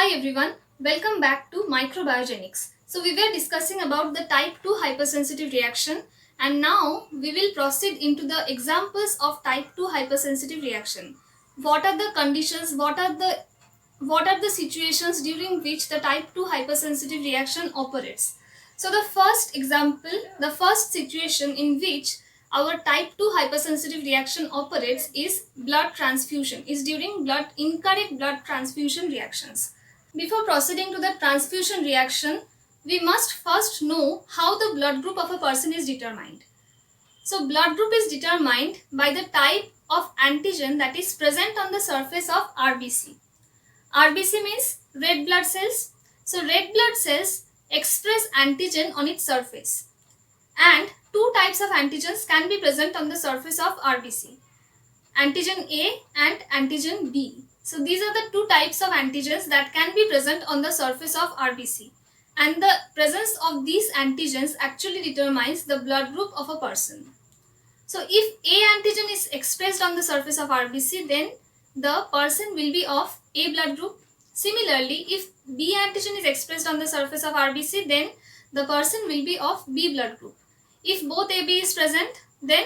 Hi everyone, welcome back to Microbiogenics. So we were discussing about the type 2 hypersensitive reaction and now we will proceed into the examples of type 2 hypersensitive reaction. What are the conditions, what are the situations during which the type 2 hypersensitive reaction operates? So the first example, the first situation in which our type 2 hypersensitive reaction operates is blood transfusion, is during incorrect blood transfusion reactions. Before proceeding to the transfusion reaction, we must first know how the blood group of a person is determined. So blood group is determined by the type of antigen that is present on the surface of RBC. RBC means red blood cells. So red blood cells express antigen on its surface. And two types of antigens can be present on the surface of RBC. Antigen A and antigen B. So these are the two types of antigens that can be present on the surface of RBC. And the presence of these antigens actually determines the blood group of a person. So if A antigen is expressed on the surface of RBC, then the person will be of A blood group. Similarly, if B antigen is expressed on the surface of RBC, then the person will be of B blood group. If both AB is present, then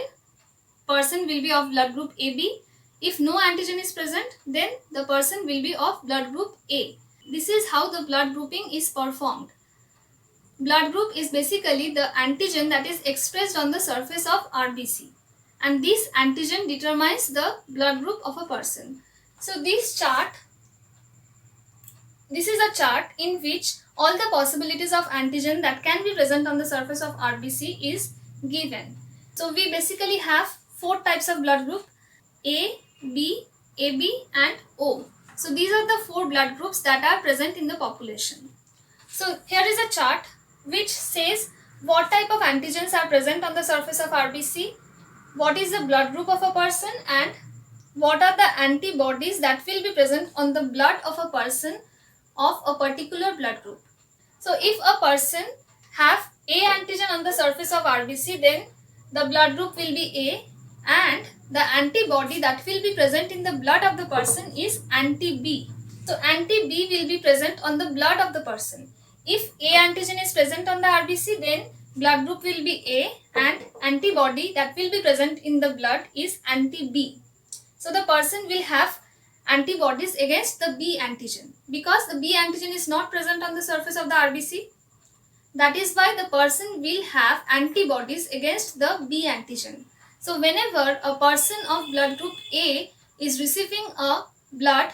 person will be of blood group AB. If no antigen is present, then the person will be of blood group A. This is how the blood grouping is performed. Blood group is basically the antigen that is expressed on the surface of RBC. And this antigen determines the blood group of a person. So this is a chart in which all the possibilities of antigen that can be present on the surface of RBC is given. So we basically have four types of blood group: A, B, AB and O. So these are the four blood groups that are present in the population. So here is a chart which says what type of antigens are present on the surface of RBC, what is the blood group of a person, and what are the antibodies that will be present on the blood of a person of a particular blood group. So if a person have A antigen on the surface of RBC, then the blood group will be A, and the antibody that will be present in the blood of the person is anti-B. So anti-B will be present on the blood of the person. If A antigen is present on the RBC, then blood group will be A, and antibody that will be present in the blood is anti-B. So the person will have antibodies against the B antigen because the B antigen is not present on the surface of the RBC. That is why the person will have antibodies against the B antigen. So whenever a person of blood group A is receiving a blood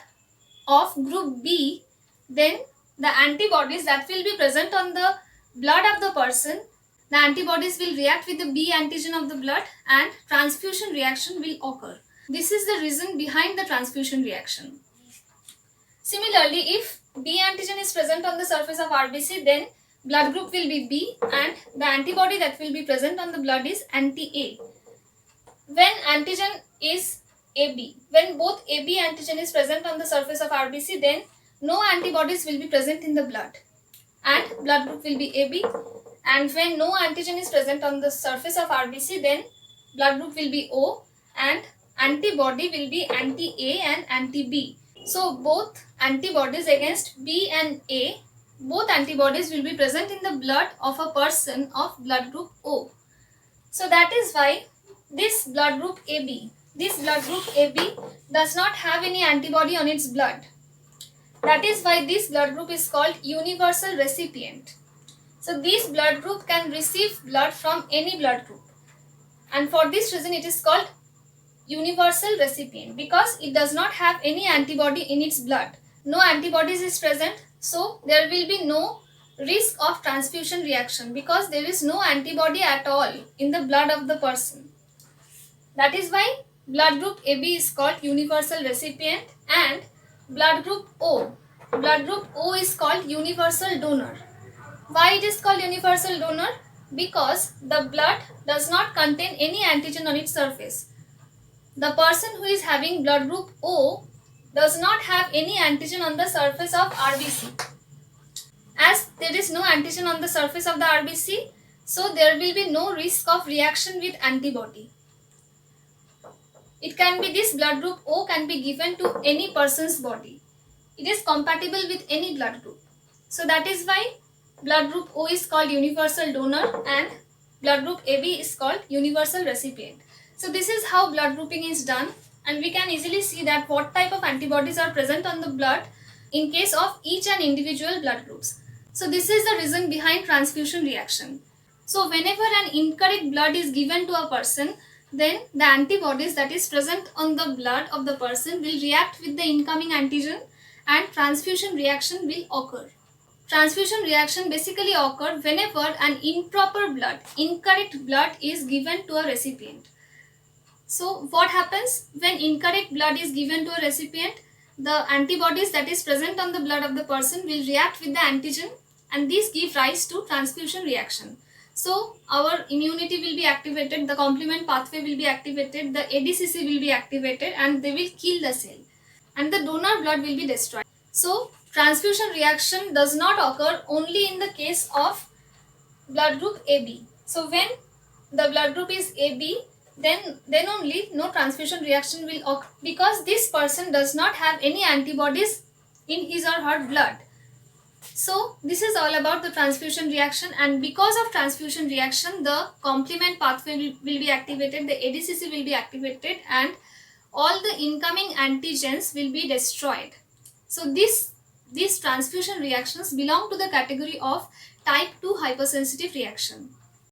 of group B, then the antibodies that will be present on the blood of the person, the antibodies will react with the B antigen of the blood and transfusion reaction will occur. This is the reason behind the transfusion reaction. Similarly, if B antigen is present on the surface of RBC, then blood group will be B and the antibody that will be present on the blood is anti-A. When antigen is AB, when both AB antigen is present on the surface of RBC, then no antibodies will be present in the blood and blood group will be AB. And when no antigen is present on the surface of RBC, then blood group will be O and antibody will be anti-A and anti-B. So both antibodies against B and A, both antibodies will be present in the blood of a person of blood group O. So that is why this blood group AB does not have any antibody on its blood. That is why this blood group is called universal recipient. So this blood group can receive blood from any blood group. And for this reason it is called universal recipient because it does not have any antibody in its blood. No antibodies is present, so there will be no risk of transfusion reaction because there is no antibody at all in the blood of the person. That is why blood group AB is called universal recipient, and blood group O is called universal donor. Why it is called universal donor? Because the blood does not contain any antigen on its surface. The person who is having blood group O does not have any antigen on the surface of RBC. As there is no antigen on the surface of the RBC, so there will be no risk of reaction with antibody. It can be this blood group O can be given to any person's body. it is compatible with any blood group. So that is why blood group O is called universal donor and blood group AB is called universal recipient. So this is how blood grouping is done, and we can easily see that what type of antibodies are present on the blood in case of each and individual blood groups. So this is the reason behind transfusion reaction. So whenever an incorrect blood is given to a person, then the antibodies that is present on the blood of the person will react with the incoming antigen and transfusion reaction will occur. Transfusion reaction basically occur whenever an improper blood, incorrect blood is given to a recipient. So what happens when incorrect blood is given to a recipient? The antibodies that is present on the blood of the person will react with the antigen, and these give rise to transfusion reaction. So our immunity will be activated, the complement pathway will be activated, the ADCC will be activated, and they will kill the cell, and the donor blood will be destroyed. So transfusion reaction does not occur only in the case of blood group AB. So when the blood group is AB, then only no transfusion reaction will occur, because this person does not have any antibodies in his or her blood. So this is all about the transfusion reaction, and because of transfusion reaction the complement pathway will be activated, the ADCC will be activated, and all the incoming antigens will be destroyed. So these transfusion reactions belong to the category of type 2 hypersensitive reaction.